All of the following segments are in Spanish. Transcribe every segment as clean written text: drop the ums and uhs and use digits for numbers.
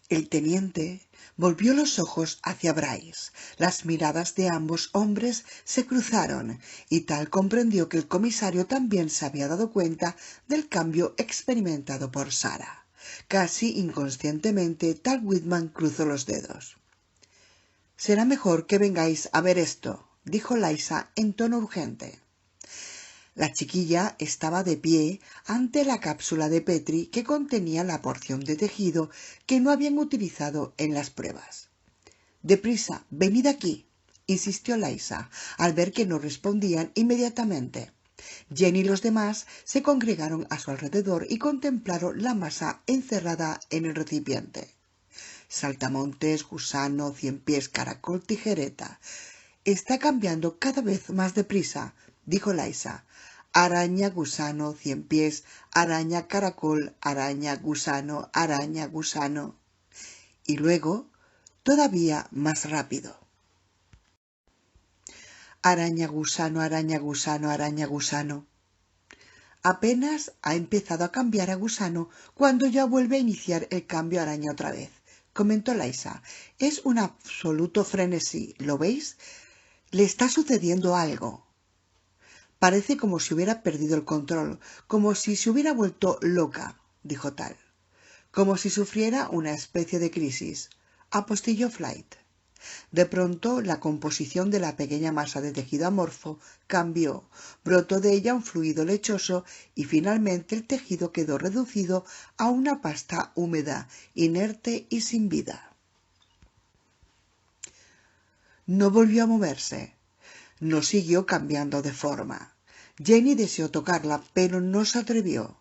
El teniente volvió los ojos hacia Bryce. Las miradas de ambos hombres se cruzaron y Tal comprendió que el comisario también se había dado cuenta del cambio experimentado por Sarah. Casi inconscientemente, Tal Whitman cruzó los dedos. «Será mejor que vengáis a ver esto», dijo Liza en tono urgente. La chiquilla estaba de pie ante la cápsula de Petri que contenía la porción de tejido que no habían utilizado en las pruebas. «Deprisa, venid aquí», insistió Liza, al ver que no respondían inmediatamente. Jenny y los demás se congregaron a su alrededor y contemplaron la masa encerrada en el recipiente. Saltamontes, gusano, ciempiés, caracol, tijereta. «Está cambiando cada vez más deprisa», dijo Liza. «Araña, gusano, ciempiés, araña, caracol, araña, gusano, araña, gusano». Y luego, todavía más rápido. «Araña, gusano, araña, gusano, araña, gusano». Apenas ha empezado a cambiar a gusano cuando ya vuelve a iniciar el cambio araña otra vez, comentó Liza. «Es un absoluto frenesí, ¿lo veis? Le está sucediendo algo. Parece como si hubiera perdido el control, como si se hubiera vuelto loca», dijo Tal. «Como si sufriera una especie de crisis», apostilló Flight. De pronto la composición de la pequeña masa de tejido amorfo cambió, brotó de ella un fluido lechoso y finalmente el tejido quedó reducido a una pasta húmeda, inerte y sin vida. No volvió a moverse. No siguió cambiando de forma. Jenny deseó tocarla, pero no se atrevió.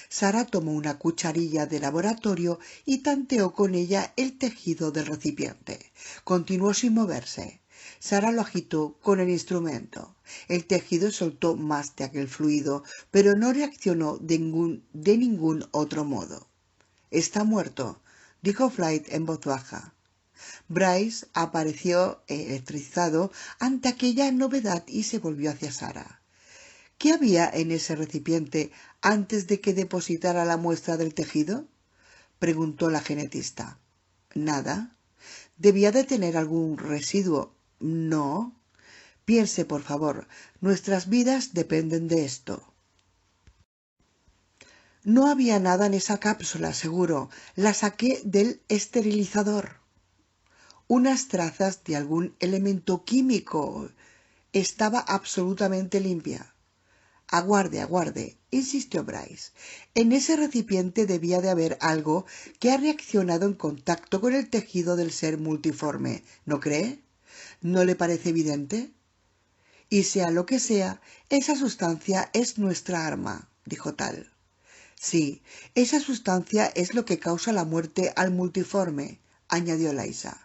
Sarah tomó una cucharilla de laboratorio y tanteó con ella el tejido del recipiente. Continuó sin moverse. Sarah lo agitó con el instrumento. El tejido soltó más de aquel fluido, pero no reaccionó de ningún otro modo. «Está muerto», dijo Flight en voz baja. Bryce apareció electrizado ante aquella novedad y se volvió hacia Sarah. «¿Qué había en ese recipiente antes de que depositara la muestra del tejido?», preguntó la genetista. «Nada. Debía de tener algún residuo». «No. Piense, por favor. Nuestras vidas dependen de esto». «No había nada en esa cápsula, seguro. La saqué del esterilizador». «Unas trazas de algún elemento químico». «Estaba absolutamente limpia». Aguarde, insistió Bryce. «En ese recipiente debía de haber algo que ha reaccionado en contacto con el tejido del ser multiforme, ¿no cree? ¿No le parece evidente? Y sea lo que sea, esa sustancia es nuestra arma», dijo Tal. «Sí, esa sustancia es lo que causa la muerte al multiforme», añadió Liza.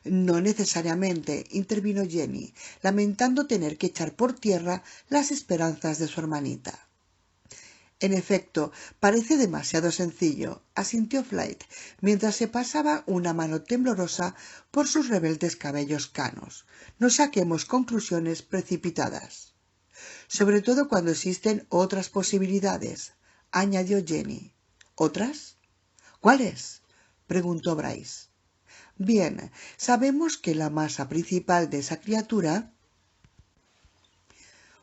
«No necesariamente», intervino Jenny, lamentando tener que echar por tierra las esperanzas de su hermanita. «En efecto, parece demasiado sencillo», asintió Flight, mientras se pasaba una mano temblorosa por sus rebeldes cabellos canos. «No saquemos conclusiones precipitadas. Sobre todo cuando existen otras posibilidades», añadió Jenny. «¿Otras? ¿Cuáles?», preguntó Bryce. «Bien, sabemos que la masa principal de esa criatura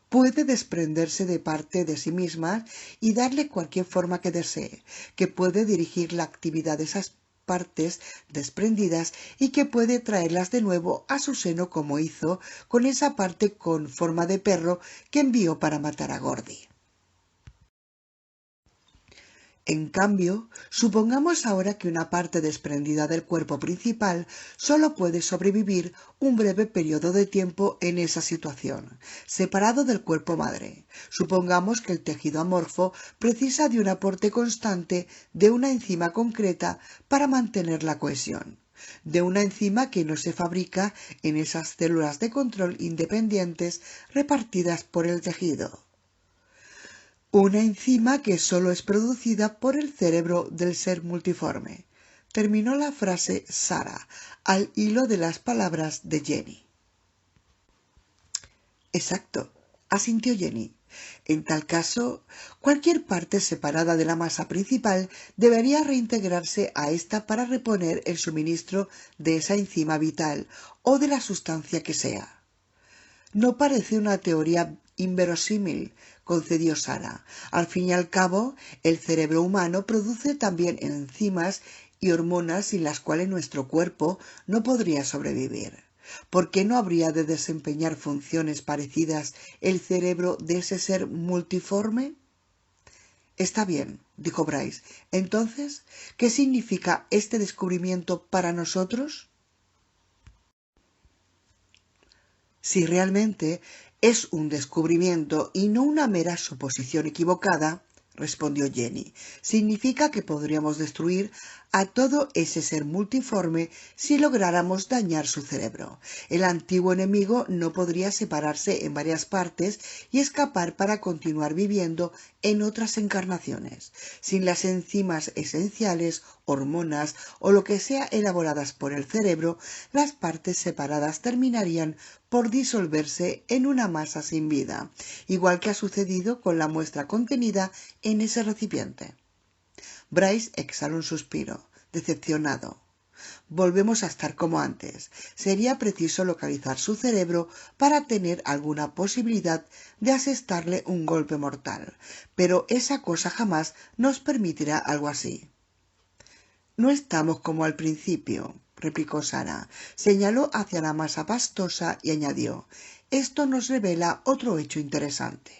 puede desprenderse de parte de sí misma y darle cualquier forma que desee, que puede dirigir la actividad de esas partes desprendidas y que puede traerlas de nuevo a su seno como hizo con esa parte con forma de perro que envió para matar a Gordy. En cambio, supongamos ahora que una parte desprendida del cuerpo principal solo puede sobrevivir un breve periodo de tiempo en esa situación, separado del cuerpo madre. Supongamos que el tejido amorfo precisa de un aporte constante de una enzima concreta para mantener la cohesión, de una enzima que no se fabrica en esas células de control independientes repartidas por el tejido. Una enzima que solo es producida por el cerebro del ser multiforme. Terminó la frase Sarah, al hilo de las palabras de Jenny. «Exacto», asintió Jenny. En tal caso, cualquier parte separada de la masa principal debería reintegrarse a esta para reponer el suministro de esa enzima vital o de la sustancia que sea. No parece una teoría inverosímil, concedió Sara. Al fin y al cabo, el cerebro humano produce también enzimas y hormonas sin las cuales nuestro cuerpo no podría sobrevivir. ¿Por qué no habría de desempeñar funciones parecidas el cerebro de ese ser multiforme? Está bien, dijo Bryce. Entonces, ¿qué significa este descubrimiento para nosotros? Si realmente es un descubrimiento y no una mera suposición equivocada, respondió Jenny, significa que podríamos destruir a todo ese ser multiforme si lográramos dañar su cerebro. El antiguo enemigo no podría separarse en varias partes y escapar para continuar viviendo en otras encarnaciones. Sin las enzimas esenciales, hormonas o lo que sea elaboradas por el cerebro, las partes separadas terminarían por disolverse en una masa sin vida, igual que ha sucedido con la muestra contenida en ese recipiente. Bryce exhaló un suspiro, decepcionado. Volvemos a estar como antes. Sería preciso localizar su cerebro para tener alguna posibilidad de asestarle un golpe mortal, pero esa cosa jamás nos permitirá algo así. No estamos como al principio, replicó Sara. Señaló hacia la masa pastosa y añadió: esto nos revela otro hecho interesante.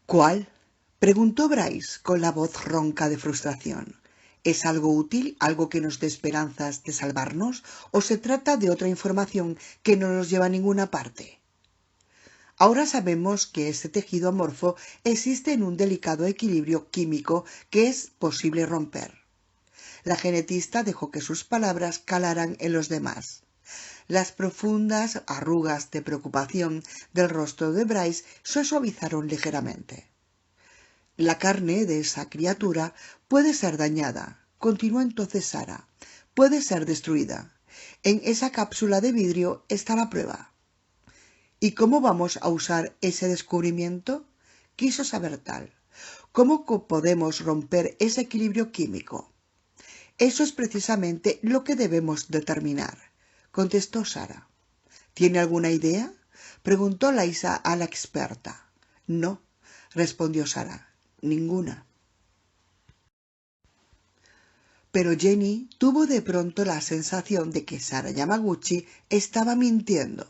¿Cuál? Preguntó Bryce con la voz ronca de frustración. ¿Es algo útil, algo que nos dé esperanzas de salvarnos, o se trata de otra información que no nos lleva a ninguna parte? Ahora sabemos que este tejido amorfo existe en un delicado equilibrio químico que es posible romper. La genetista dejó que sus palabras calaran en los demás. Las profundas arrugas de preocupación del rostro de Bryce se suavizaron ligeramente. La carne de esa criatura puede ser dañada, continuó entonces Sara. Puede ser destruida. En esa cápsula de vidrio está la prueba. ¿Y cómo vamos a usar ese descubrimiento? Quiso saber Tal. ¿Cómo podemos romper ese equilibrio químico? Eso es precisamente lo que debemos determinar, contestó Sara. ¿Tiene alguna idea? Preguntó Liza a la experta. No, respondió Sara, ninguna. Pero Jenny tuvo de pronto la sensación de que Sara Yamaguchi estaba mintiendo.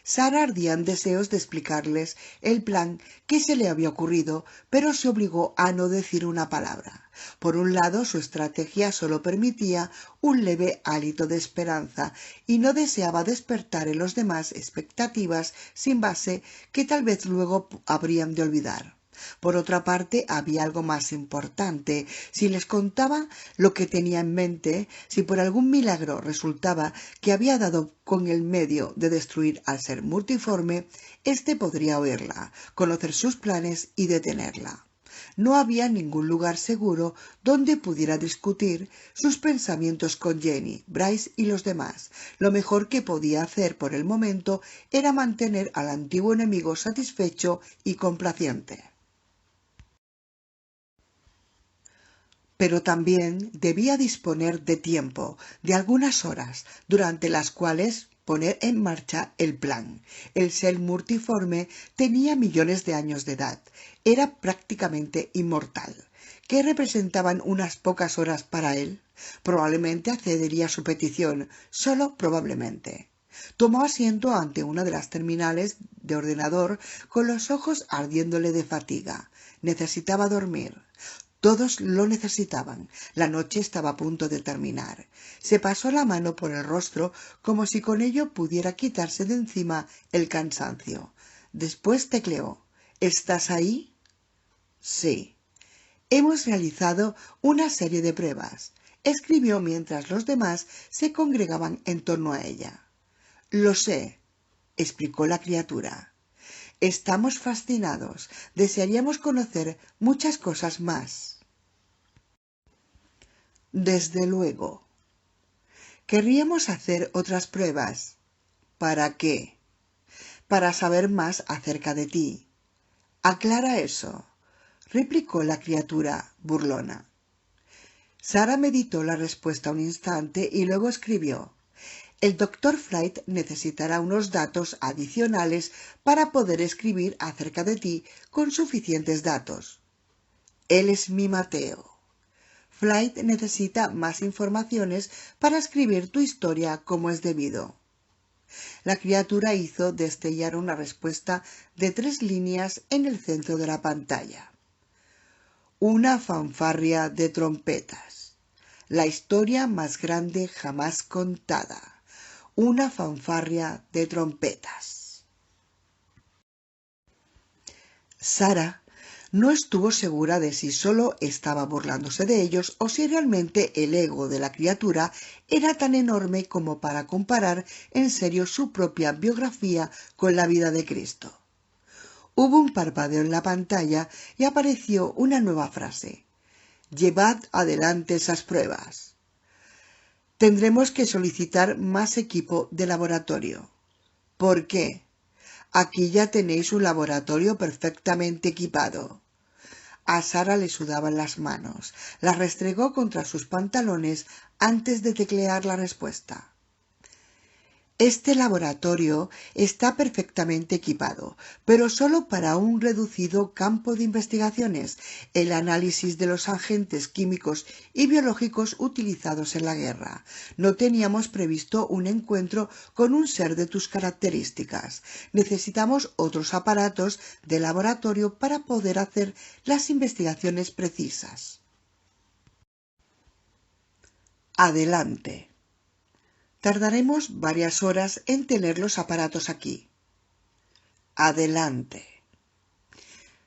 Sara ardía en deseos de explicarles el plan que se le había ocurrido, pero se obligó a no decir una palabra. Por un lado, su estrategia solo permitía un leve hálito de esperanza y no deseaba despertar en los demás expectativas sin base que tal vez luego habrían de olvidar. Por otra parte, había algo más importante. Si les contaba lo que tenía en mente, si por algún milagro resultaba que había dado con el medio de destruir al ser multiforme, éste podría oírla, conocer sus planes y detenerla. No había ningún lugar seguro donde pudiera discutir sus pensamientos con Jenny, Bryce y los demás. Lo mejor que podía hacer por el momento era mantener al antiguo enemigo satisfecho y complaciente. Pero también debía disponer de tiempo, de algunas horas, durante las cuales poner en marcha el plan. El ser multiforme tenía millones de años de edad, era prácticamente inmortal. ¿Qué representaban unas pocas horas para él? Probablemente accedería a su petición, solo probablemente. Tomó asiento ante una de las terminales de ordenador con los ojos ardiéndole de fatiga. Necesitaba dormir. Todos lo necesitaban. La noche estaba a punto de terminar. Se pasó la mano por el rostro como si con ello pudiera quitarse de encima el cansancio. Después tecleó: ¿Estás ahí? Sí. Hemos realizado una serie de pruebas, escribió mientras los demás se congregaban en torno a ella. Lo sé, explicó la criatura. Estamos fascinados. Desearíamos conocer muchas cosas más. Desde luego. Querríamos hacer otras pruebas. ¿Para qué? para saber más acerca de ti. Aclara eso, replicó la criatura burlona. Sara meditó la respuesta un instante y luego escribió: el doctor Flite necesitará unos datos adicionales para poder escribir acerca de ti con suficientes datos. Él es mi Mateo. Flite necesita más informaciones para escribir tu historia como es debido. La criatura hizo destellar una respuesta de 3 líneas en el centro de la pantalla. Una fanfarria de trompetas. La historia más grande jamás contada. Una fanfarria de trompetas. Sara no estuvo segura de si solo estaba burlándose de ellos o si realmente el ego de la criatura era tan enorme como para comparar en serio su propia biografía con la vida de Cristo. Hubo un parpadeo en la pantalla y apareció una nueva frase: llevad adelante esas pruebas. Tendremos que solicitar más equipo de laboratorio. ¿Por qué? Aquí ya tenéis un laboratorio perfectamente equipado. A Sara le sudaban las manos. Las restregó contra sus pantalones antes de teclear la respuesta. Este laboratorio está perfectamente equipado, pero solo para un reducido campo de investigaciones, el análisis de los agentes químicos y biológicos utilizados en la guerra. No teníamos previsto un encuentro con un ser de tus características. Necesitamos otros aparatos de laboratorio para poder hacer las investigaciones precisas. Adelante. Tardaremos varias horas en tener los aparatos aquí. Adelante.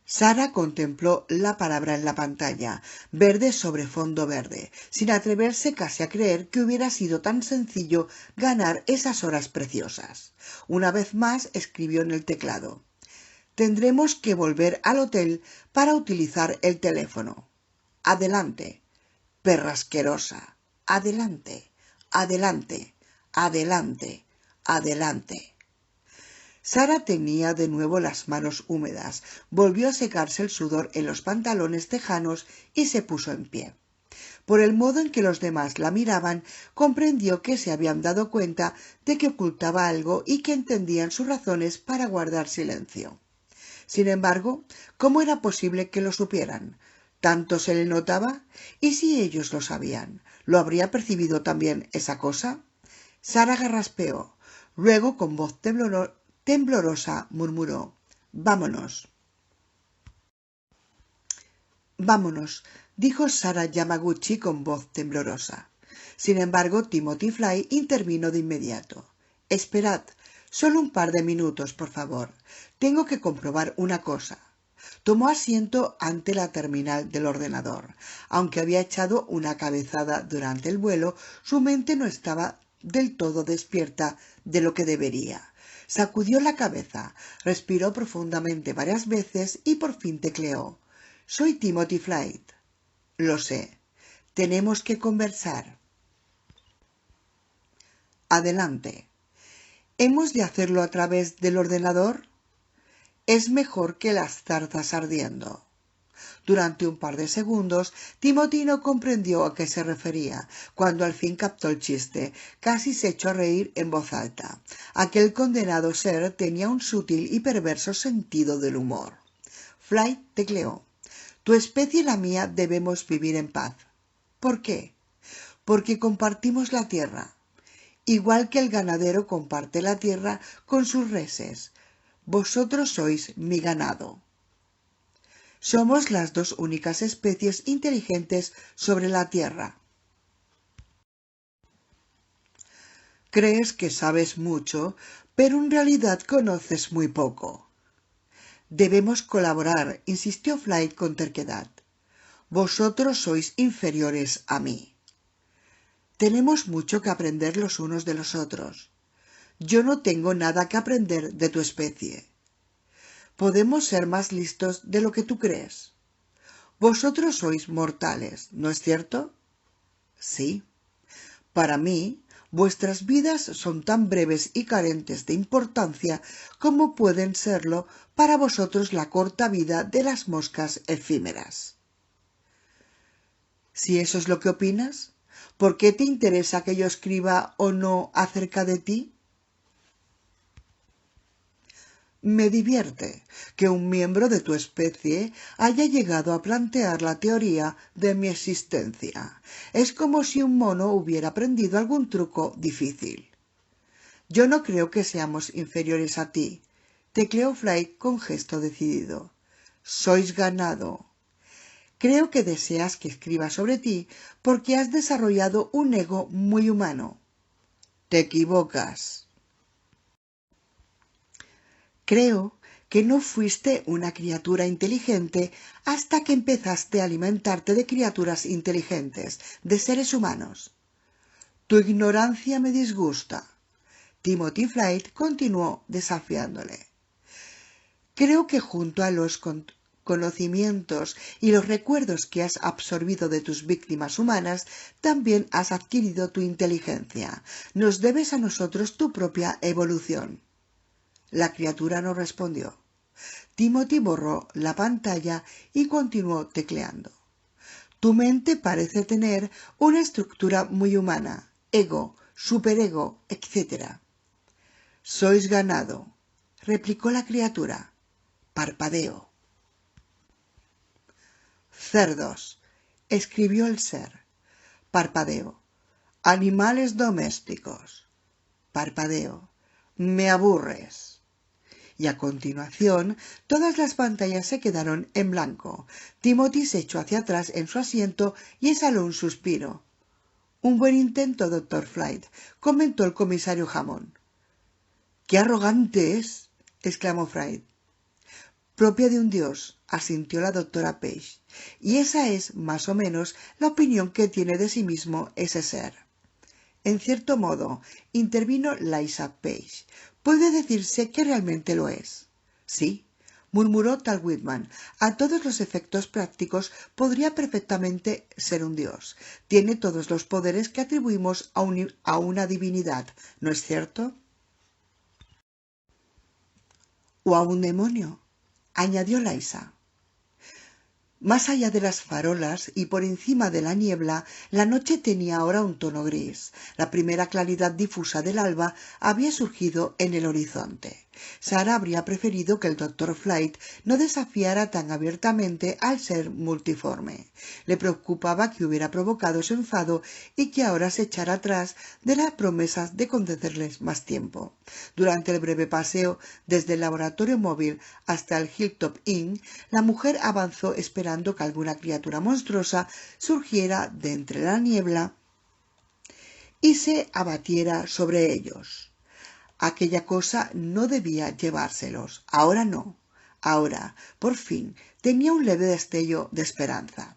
Sara contempló la palabra en la pantalla, verde sobre fondo verde, sin atreverse casi a creer que hubiera sido tan sencillo ganar esas horas preciosas. Una vez más escribió en el teclado: tendremos que volver al hotel para utilizar el teléfono. Adelante. Perra asquerosa. Adelante. Adelante. Adelante, adelante. Sara tenía de nuevo las manos húmedas, volvió a secarse el sudor en los pantalones tejanos y se puso en pie. Por el modo en que los demás la miraban, comprendió que se habían dado cuenta de que ocultaba algo y que entendían sus razones para guardar silencio. Sin embargo, ¿cómo era posible que lo supieran? ¿Tanto se le notaba? ¿Y si ellos lo sabían? ¿Lo habría percibido también esa cosa? Sara garraspeó. Luego, con voz temblorosa, murmuró: «Vámonos». «Vámonos», dijo Sara Yamaguchi con voz temblorosa. Sin embargo, Timothy Fly intervino de inmediato. «Esperad, solo un par de minutos, por favor. Tengo que comprobar una cosa». Tomó asiento ante la terminal del ordenador. Aunque había echado una cabezada durante el vuelo, su mente no estaba del todo despierta de lo que debería. Sacudió la cabeza, respiró profundamente varias veces y por fin tecleó: «Soy Timothy Flyte». «Lo sé. Tenemos que conversar». «Adelante». «¿Hemos de hacerlo a través del ordenador?» «Es mejor que las zarzas ardiendo». Durante un par de segundos, Timothy no comprendió a qué se refería. Cuando al fin captó el chiste, casi se echó a reír en voz alta. Aquel condenado ser tenía un sutil y perverso sentido del humor. Fly tecleó: «Tu especie y la mía debemos vivir en paz». «¿Por qué?» «Porque compartimos la tierra. Igual que el ganadero comparte la tierra con sus reses. Vosotros sois mi ganado». Somos las dos únicas especies inteligentes sobre la Tierra. Crees que sabes mucho, pero en realidad conoces muy poco. Debemos colaborar, insistió Fly con terquedad. Vosotros sois inferiores a mí. Tenemos mucho que aprender los unos de los otros. Yo no tengo nada que aprender de tu especie. Podemos ser más listos de lo que tú crees. Vosotros sois mortales, ¿no es cierto? Sí. Para mí, Vuestras vidas son tan breves y carentes de importancia como pueden serlo para vosotros la corta vida de las moscas efímeras. Si eso es lo que opinas, ¿por qué te interesa que yo escriba o no acerca de ti? Me divierte que un miembro de tu especie haya llegado a plantear la teoría de mi existencia. Es como si un mono hubiera aprendido algún truco difícil. Yo no creo que seamos inferiores a ti, tecleó Fly con gesto decidido. Sois ganado. Creo que deseas que escriba sobre ti porque has desarrollado un ego muy humano. Te equivocas. Creo que no fuiste una criatura inteligente hasta que empezaste a alimentarte de criaturas inteligentes, de seres humanos. Tu ignorancia me disgusta. Timothy Flight continuó desafiándole. Creo que junto a los conocimientos y los recuerdos que has absorbido de tus víctimas humanas, también has adquirido tu inteligencia. Nos debes a nosotros tu propia evolución. La criatura no respondió. Timothy borró la pantalla y continuó tecleando. Tu mente parece tener una estructura muy humana, ego, superego, etc. Sois ganado, replicó la criatura. Parpadeo. Cerdos, escribió el ser. Parpadeo. Animales domésticos. Parpadeo. Me aburres. Y a continuación todas las pantallas se quedaron en blanco. Timothy se echó hacia atrás en su asiento y exhaló un suspiro. Un buen intento, doctor Flight, comentó el comisario Hammond. ¡Qué arrogante es! Exclamó Flight. Propia de un dios, asintió la doctora Page, y esa es, más o menos, la opinión que tiene de sí mismo ese ser. En cierto modo, intervino Liza Page, puede decirse que realmente lo es. Sí, murmuró Tal Whitman, a todos los efectos prácticos podría perfectamente ser un dios. Tiene todos los poderes que atribuimos a una divinidad, ¿no es cierto? O a un demonio, añadió Liza. Más allá de las farolas y por encima de la niebla, la noche tenía ahora un tono gris. La primera claridad difusa del alba había surgido en el horizonte. Sarah habría preferido que el doctor Flight no desafiara tan abiertamente al ser multiforme. Le preocupaba que hubiera provocado su enfado y que ahora se echara atrás de las promesas de concederles más tiempo. Durante el breve paseo desde el laboratorio móvil hasta el Hilltop Inn, la mujer avanzó esperando que alguna criatura monstruosa surgiera de entre la niebla y se abatiera sobre ellos. Aquella cosa no debía llevárselos. Ahora no. Ahora, por fin, tenía un leve destello de esperanza.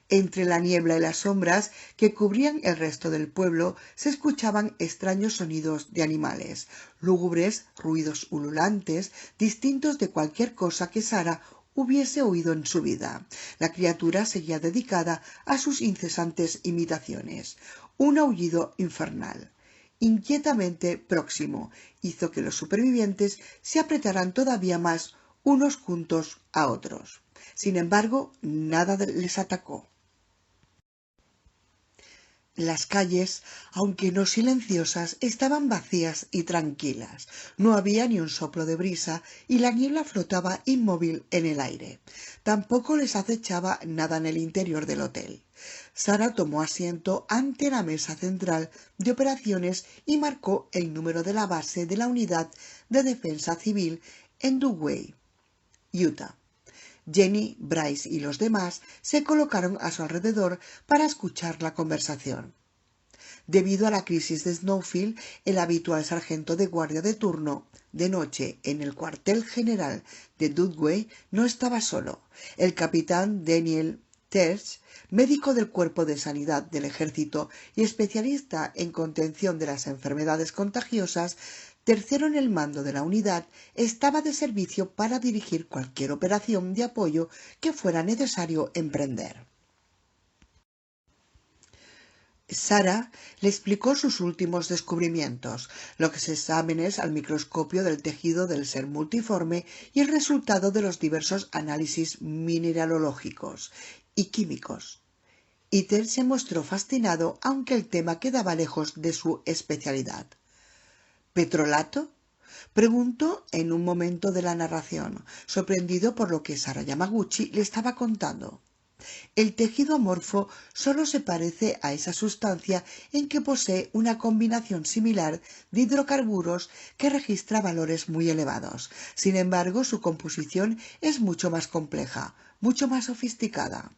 Entre la niebla y las sombras que cubrían el resto del pueblo se escuchaban extraños sonidos de animales, lúgubres ruidos ululantes, distintos de cualquier cosa que Sarah hubiese oído en su vida. La criatura seguía dedicada a sus incesantes imitaciones. Un aullido infernal, inquietamente próximo, hizo que los supervivientes se apretaran todavía más unos juntos a otros. Sin embargo, nada les atacó. Las calles, aunque no silenciosas, estaban vacías y tranquilas. No había ni un soplo de brisa y la niebla flotaba inmóvil en el aire. Tampoco les acechaba nada en el interior del hotel. Sarah tomó asiento ante la mesa central de operaciones y marcó el número de la base de la Unidad de Defensa Civil en Dugway, Utah. Jenny, Bryce y los demás se colocaron a su alrededor para escuchar la conversación. Debido a la crisis de Snowfield, el habitual sargento de guardia de turno de noche en el cuartel general de Dugway no estaba solo. El capitán Daniel Terch, médico del Cuerpo de Sanidad del Ejército y especialista en contención de las enfermedades contagiosas, tercero en el mando de la unidad, estaba de servicio para dirigir cualquier operación de apoyo que fuera necesario emprender. Sara le explicó sus últimos descubrimientos, los exámenes al microscopio del tejido del ser multiforme y el resultado de los diversos análisis mineralógicos y químicos. Iter se mostró fascinado, aunque el tema quedaba lejos de su especialidad. ¿Petrolato? Preguntó en un momento de la narración, sorprendido por lo que Sara Yamaguchi le estaba contando. El tejido amorfo solo se parece a esa sustancia en que posee una combinación similar de hidrocarburos que registra valores muy elevados. Sin embargo, su composición es mucho más compleja, mucho más sofisticada.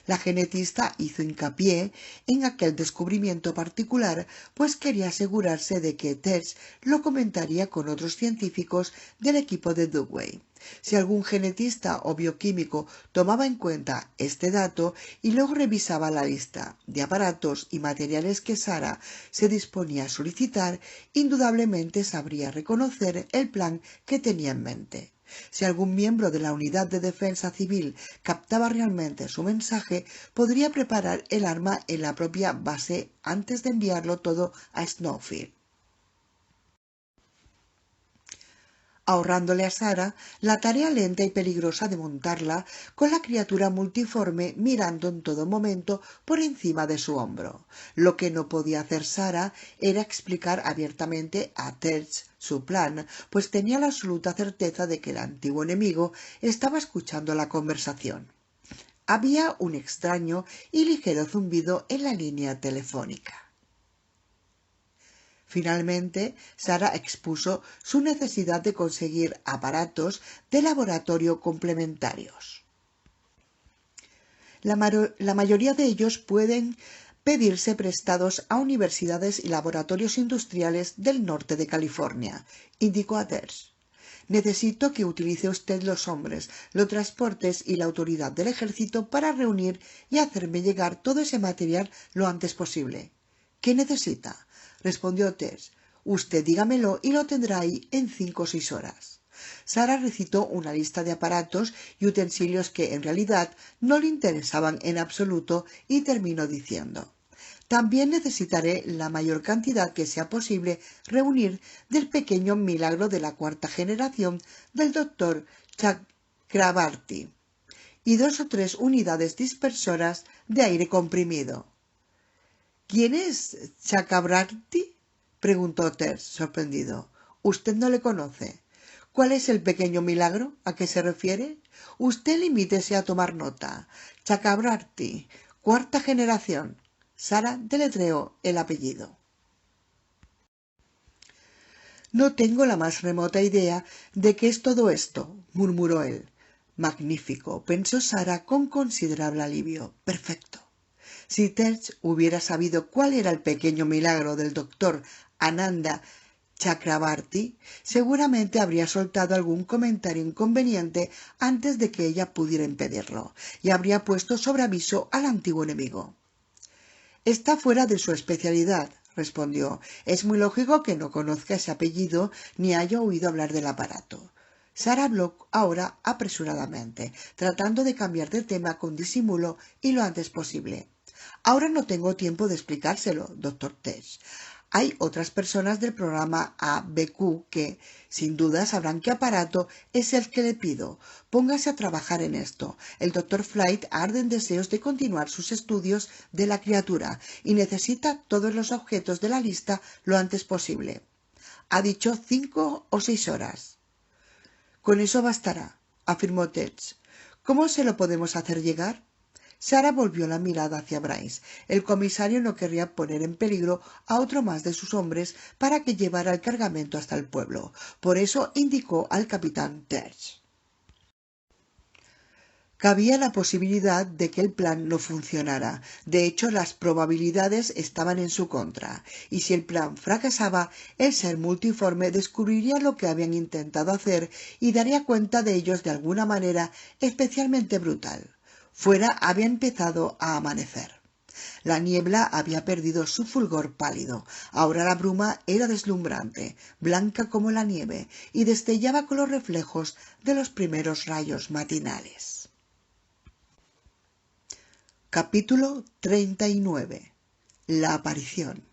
La genetista hizo hincapié en aquel descubrimiento particular, pues quería asegurarse de que Terz lo comentaría con otros científicos del equipo de Dugway. Si algún genetista o bioquímico tomaba en cuenta este dato y luego revisaba la lista de aparatos y materiales que Sara se disponía a solicitar, indudablemente sabría reconocer el plan que tenía en mente. Si algún miembro de la Unidad de Defensa Civil captaba realmente su mensaje, podría preparar el arma en la propia base antes de enviarlo todo a Snowfield, ahorrándole a Sara la tarea lenta y peligrosa de montarla con la criatura multiforme mirando en todo momento por encima de su hombro. Lo que no podía hacer Sara era explicar abiertamente a Terz su plan, pues tenía la absoluta certeza de que el antiguo enemigo estaba escuchando la conversación. Había un extraño y ligero zumbido en la línea telefónica. Finalmente, Sara expuso su necesidad de conseguir aparatos de laboratorio complementarios. La mayoría de ellos pueden pedirse prestados a universidades y laboratorios industriales del norte de California, indicó a Terz. Necesito que utilice usted los hombres, los transportes y la autoridad del ejército para reunir y hacerme llegar todo ese material lo antes posible. ¿Qué necesita? Respondió Terz. Usted dígamelo y lo tendrá ahí en 5 o 6 horas. Sara recitó una lista de aparatos y utensilios que en realidad no le interesaban en absoluto y terminó diciendo: también necesitaré la mayor cantidad que sea posible reunir del pequeño milagro de la 4ª generación del doctor Chakrabarty y 2 o 3 unidades dispersoras de aire comprimido. ¿Quién es Chakrabarty? Preguntó Terz, sorprendido. ¿Usted no le conoce? ¿Cuál es el pequeño milagro a que se refiere? Usted limítese a tomar nota. Chakrabarty, 4ª generación. Sara deletreó el apellido. No tengo la más remota idea de qué es todo esto, murmuró él. Magnífico, pensó Sara con considerable alivio. Perfecto. Si Terz hubiera sabido cuál era el pequeño milagro del doctor Ananda Chakrabarty, seguramente habría soltado algún comentario inconveniente antes de que ella pudiera impedirlo, y habría puesto sobre aviso al antiguo enemigo. Está fuera de su especialidad, respondió. Es muy lógico que no conozca ese apellido ni haya oído hablar del aparato. Sara habló ahora apresuradamente, tratando de cambiar de tema con disimulo y lo antes posible. Ahora no tengo tiempo de explicárselo, doctor Terz. Hay otras personas del programa ABQ que, sin duda, sabrán qué aparato es el que le pido. Póngase a trabajar en esto. El doctor Flight arde en deseos de continuar sus estudios de la criatura y necesita todos los objetos de la lista lo antes posible. Ha dicho 5 o 6 horas. Con eso bastará, afirmó Terz. ¿Cómo se lo podemos hacer llegar? Sara volvió la mirada hacia Bryce. El comisario no querría poner en peligro a otro más de sus hombres para que llevara el cargamento hasta el pueblo. Por eso indicó al capitán Terz. Cabía la posibilidad de que el plan no funcionara. De hecho, las probabilidades estaban en su contra. Y si el plan fracasaba, el ser multiforme descubriría lo que habían intentado hacer y daría cuenta de ellos de alguna manera especialmente brutal. Fuera había empezado a amanecer. La niebla había perdido su fulgor pálido. Ahora la bruma era deslumbrante, blanca como la nieve, y destellaba con los reflejos de los primeros rayos matinales. Capítulo 39. la aparición.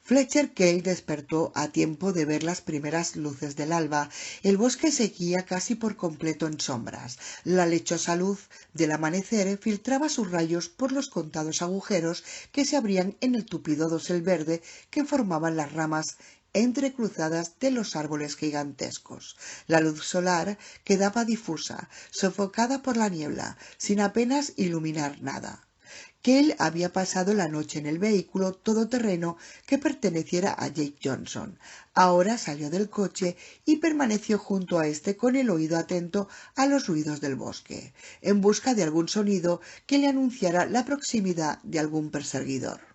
Fletcher Cale despertó a tiempo de ver las primeras luces del alba. El bosque seguía casi por completo en sombras. La lechosa luz del amanecer filtraba sus rayos por los contados agujeros que se abrían en el tupido dosel verde que formaban las ramas entrecruzadas de los árboles gigantescos. La luz solar quedaba difusa, sofocada por la niebla, sin apenas iluminar nada. Cale había pasado la noche en el vehículo todoterreno que perteneciera a Jake Johnson. Ahora salió del coche y permaneció junto a éste con el oído atento a los ruidos del bosque, en busca de algún sonido que le anunciara la proximidad de algún perseguidor.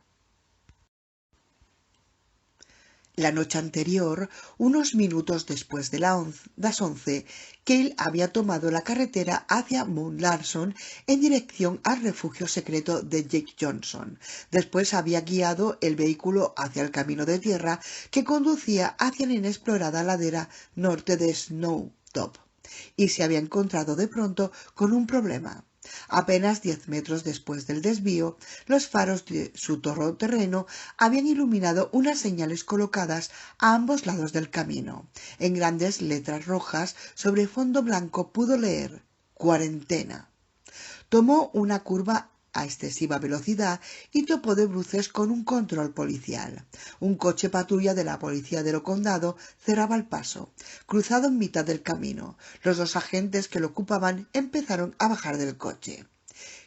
La noche anterior, unos minutos después de las 11, Cale había tomado la carretera hacia Mount Larson en dirección al refugio secreto de Jake Johnson. Después había guiado el vehículo hacia el camino de tierra que conducía hacia la inexplorada ladera norte de Snow Top y se había encontrado de pronto con un problema. Apenas 10 metros después del desvío, los faros de su todoterreno habían iluminado unas señales colocadas a ambos lados del camino. En grandes letras rojas sobre fondo blanco pudo leer «Cuarentena». Tomó una curva a excesiva velocidad y topó de bruces con un control policial. Un coche patrulla de la policía del condado cerraba el paso, cruzado en mitad del camino. Los dos agentes que lo ocupaban empezaron a bajar del coche.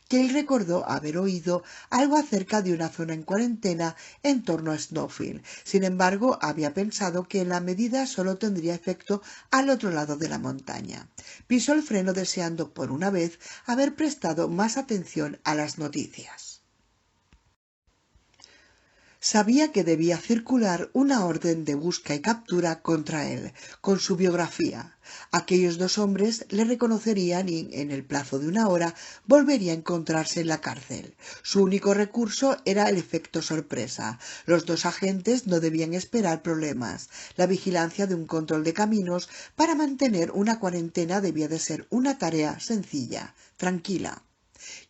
Cale recordó haber oído algo acerca de una zona en cuarentena en torno a Snowfield. Sin embargo, había pensado que la medida solo tendría efecto al otro lado de la montaña. Pisó el freno deseando por una vez haber prestado más atención a las noticias. Sabía que debía circular una orden de busca y captura contra él, con su biografía. Aquellos dos hombres le reconocerían y, en el plazo de una hora, volvería a encontrarse en la cárcel. Su único recurso era el efecto sorpresa. Los dos agentes no debían esperar problemas. La vigilancia de un control de caminos para mantener una cuarentena debía de ser una tarea sencilla, tranquila.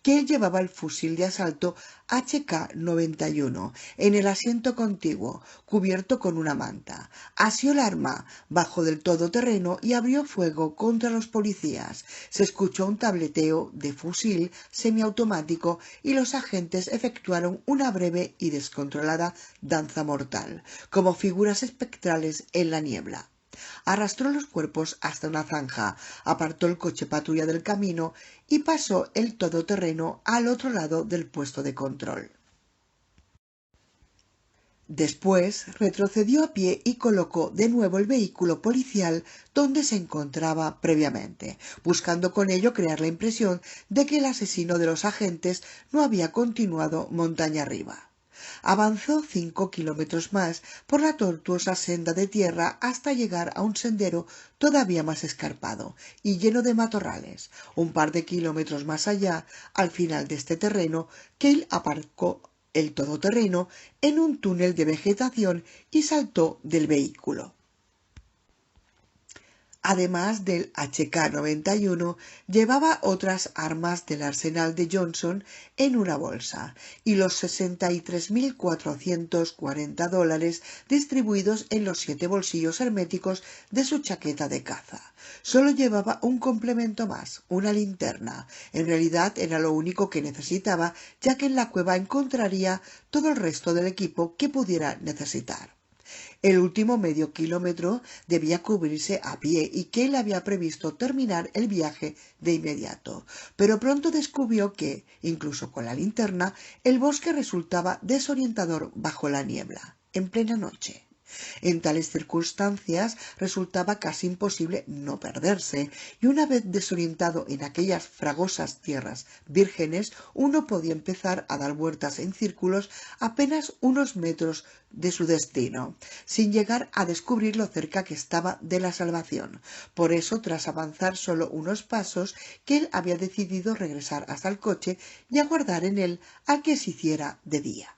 Cale llevaba el fusil de asalto HK-91 en el asiento contiguo, cubierto con una manta. Asió el arma bajo del todoterreno y abrió fuego contra los policías. Se escuchó un tableteo de fusil semiautomático y los agentes efectuaron una breve y descontrolada danza mortal, como figuras espectrales en la niebla. Arrastró los cuerpos hasta una zanja, apartó el coche patrulla del camino y pasó el todoterreno al otro lado del puesto de control. Después retrocedió a pie y colocó de nuevo el vehículo policial donde se encontraba previamente, buscando con ello crear la impresión de que el asesino de los agentes no había continuado montaña arriba. Avanzó 5 kilómetros más por la tortuosa senda de tierra hasta llegar a un sendero todavía más escarpado y lleno de matorrales. Un par de kilómetros más allá, al final de este terreno, Cale aparcó el todoterreno en un túnel de vegetación y saltó del vehículo. Además del HK-91, llevaba otras armas del arsenal de Johnson en una bolsa y los $63.440 distribuidos en los 7 bolsillos herméticos de su chaqueta de caza. Solo llevaba un complemento más, una linterna. En realidad era lo único que necesitaba, ya que en la cueva encontraría todo el resto del equipo que pudiera necesitar. El último medio kilómetro debía cubrirse a pie y Cale había previsto terminar el viaje de inmediato, pero pronto descubrió que, incluso con la linterna, el bosque resultaba desorientador bajo la niebla, en plena noche. En tales circunstancias resultaba casi imposible no perderse, y una vez desorientado en aquellas fragosas tierras vírgenes, uno podía empezar a dar vueltas en círculos apenas unos metros de su destino, sin llegar a descubrir lo cerca que estaba de la salvación. Por eso, tras avanzar solo unos pasos, Cale había decidido regresar hasta el coche y aguardar en él a que se hiciera de día.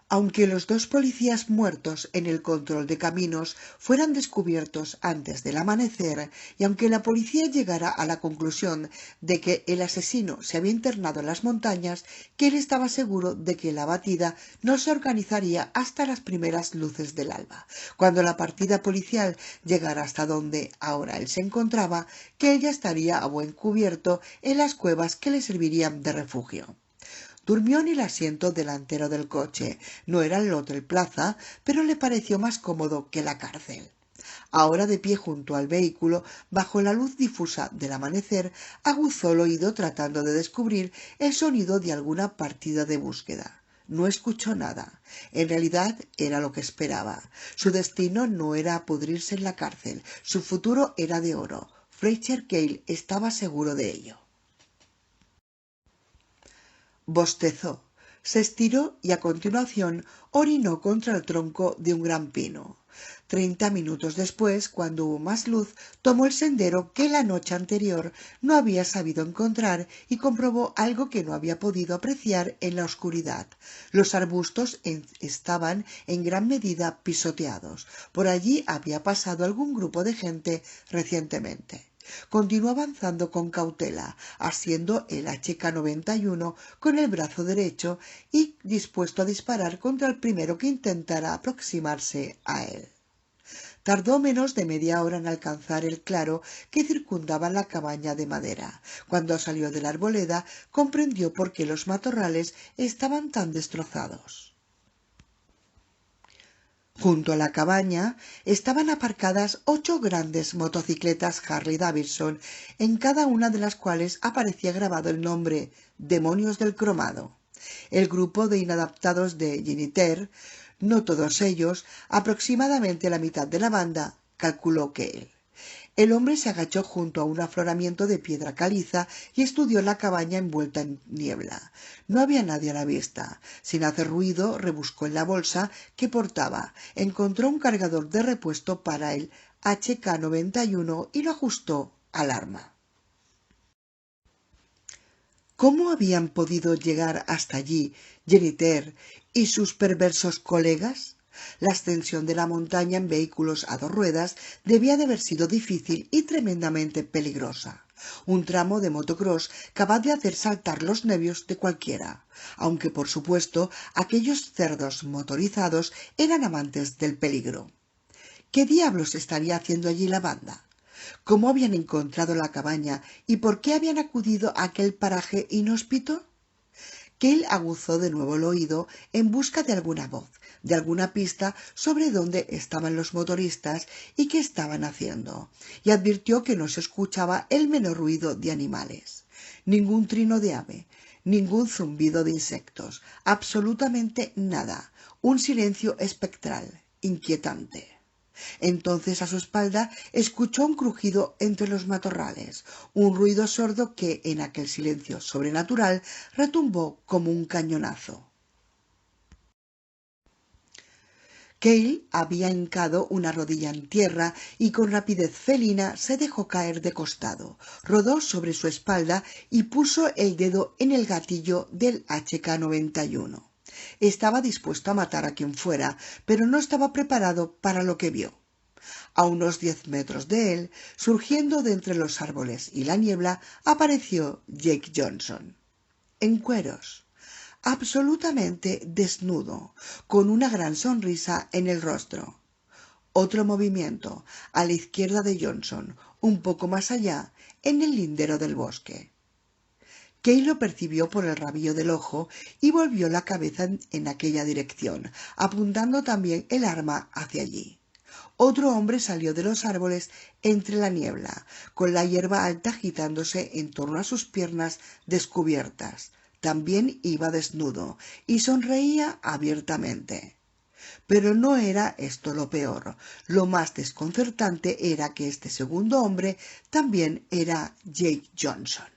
Aunque los dos policías muertos en el control de caminos fueran descubiertos antes del amanecer, y aunque la policía llegara a la conclusión de que el asesino se había internado en las montañas, que él estaba seguro de que la batida no se organizaría hasta las primeras luces del alba, cuando la partida policial llegara hasta donde ahora él se encontraba, que ella estaría a buen cubierto en las cuevas que le servirían de refugio. Durmió en el asiento delantero del coche. No era el Hotel Plaza, pero le pareció más cómodo que la cárcel. Ahora de pie junto al vehículo, bajo la luz difusa del amanecer, aguzó el oído tratando de descubrir el sonido de alguna partida de búsqueda. No escuchó nada. En realidad era lo que esperaba. Su destino no era pudrirse en la cárcel. Su futuro era de oro. Fletcher Cale estaba seguro de ello. Bostezó, se estiró y a continuación orinó contra el tronco de un gran pino. 30 minutos después, cuando hubo más luz, tomó el sendero que la noche anterior no había sabido encontrar y comprobó algo que no había podido apreciar en la oscuridad. Los arbustos estaban en gran medida pisoteados. Por allí había pasado algún grupo de gente recientemente. Continuó avanzando con cautela, asiendo el HK-91 con el brazo derecho y dispuesto a disparar contra el primero que intentara aproximarse a él. Tardó menos de media hora en alcanzar el claro que circundaba la cabaña de madera. Cuando salió de la arboleda, comprendió por qué los matorrales estaban tan destrozados. Junto a la cabaña estaban aparcadas 8 grandes motocicletas Harley-Davidson, en cada una de las cuales aparecía grabado el nombre Demonios del Cromado. El grupo de inadaptados de Janitor, no todos ellos, aproximadamente la mitad de la banda, calculó Cale. El hombre se agachó junto a un afloramiento de piedra caliza y estudió la cabaña envuelta en niebla. No había nadie a la vista. Sin hacer ruido, rebuscó en la bolsa que portaba. Encontró un cargador de repuesto para el HK-91 y lo ajustó al arma. ¿Cómo habían podido llegar hasta allí Janitor y sus perversos colegas? La ascensión de la montaña en vehículos a 2 ruedas debía de haber sido difícil y tremendamente peligrosa. Un tramo de motocross capaz de hacer saltar los nervios de cualquiera, aunque por supuesto aquellos cerdos motorizados eran amantes del peligro. ¿Qué diablos estaría haciendo allí la banda? ¿Cómo habían encontrado la cabaña y por qué habían acudido a aquel paraje inhóspito? Cale aguzó de nuevo el oído en busca de alguna voz, de alguna pista sobre dónde estaban los motoristas y qué estaban haciendo, y advirtió que no se escuchaba el menor ruido de animales, ningún trino de ave, ningún zumbido de insectos, absolutamente nada, un silencio espectral, inquietante. Entonces a su espalda escuchó un crujido entre los matorrales, un ruido sordo que en aquel silencio sobrenatural retumbó como un cañonazo. Cale había hincado una rodilla en tierra y con rapidez felina se dejó caer de costado, rodó sobre su espalda y puso el dedo en el gatillo del HK-91. Estaba dispuesto a matar a quien fuera, pero no estaba preparado para lo que vio. A unos 10 metros de él, surgiendo de entre los árboles y la niebla, apareció Jake Johnson, en cueros, absolutamente desnudo, con una gran sonrisa en el rostro. Otro movimiento, a la izquierda de Johnson, un poco más allá, en el lindero del bosque. Cale lo percibió por el rabillo del ojo y volvió la cabeza en aquella dirección, apuntando también el arma hacia allí. Otro hombre salió de los árboles entre la niebla, con la hierba alta agitándose en torno a sus piernas descubiertas. También iba desnudo y sonreía abiertamente. Pero no era esto lo peor. Lo más desconcertante era que este segundo hombre también era Jake Johnson.